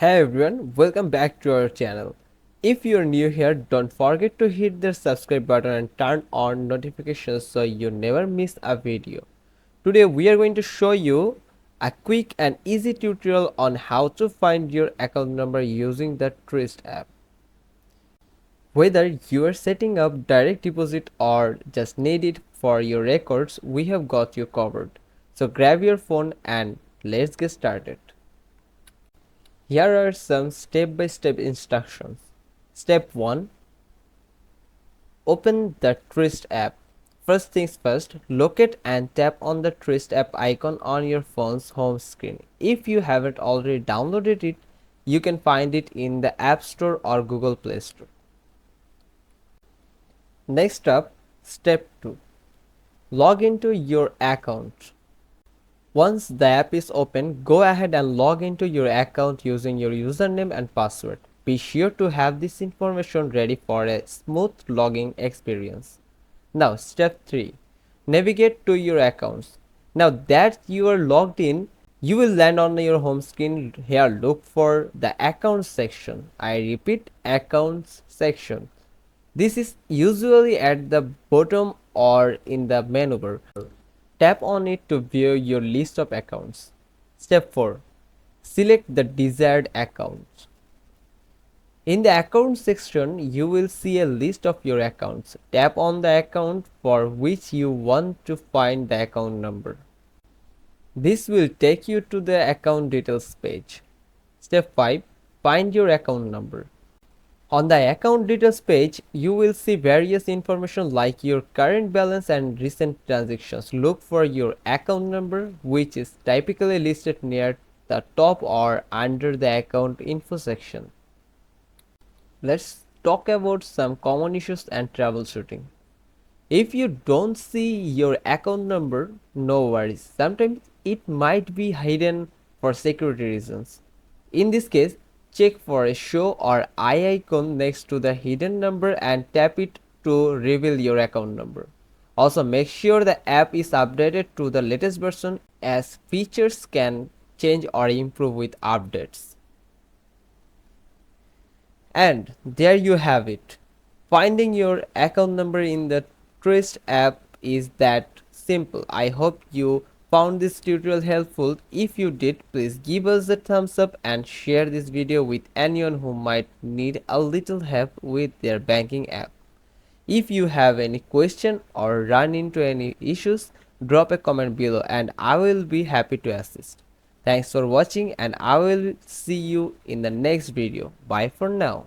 Hey everyone, welcome back to our channel. If you're new here, don't forget to hit the subscribe button and turn on notifications so you never miss a video. Today we are going to show you a quick and easy tutorial on how to find your account number using the Truist app. Whether you are setting up direct deposit or just need it for your records, we have got you covered. So grab your phone and let's get started. Here are some step-by-step instructions. Step 1. Open the Truist app. First things first, locate and tap on the Truist app icon on your phone's home screen. If you haven't already downloaded it, you can find it in the App Store or Google Play Store. Next up, step 2. Log into your account. Once the app is open, go ahead and log into your account using your username and password. Be sure to have this information ready for a smooth login experience. Now, step 3. Navigate to your accounts. Now that you are logged in, you will land on your home screen. Here, look for the Accounts section. I repeat, Accounts section. This is usually at the bottom or in the menu bar. Tap on it to view your list of accounts. Step 4. Select the desired account. In the account section, you will see a list of your accounts. Tap on the account for which you want to find the account number. This will take you to the account details page. Step 5. Find your account number. On the account details page, you will see various information like your current balance and recent transactions. Look for your account number, which is typically listed near the top or under the account info section. Let's talk about some common issues and troubleshooting. If you don't see your account number, no worries. Sometimes it might be hidden for security reasons. In this case, check for a show or eye icon next to the hidden number and tap it to reveal your account number. Also, make sure the app is updated to the latest version as features can change or improve with updates. And there you have it. Finding your account number in the Truist app is that simple. I hope you found this tutorial helpful. If you did, please give us a thumbs up and share this video with anyone who might need a little help with their banking app. If you have any question or run into any issues, drop a comment below and I will be happy to assist. Thanks for watching and I will see you in the next video. Bye for now.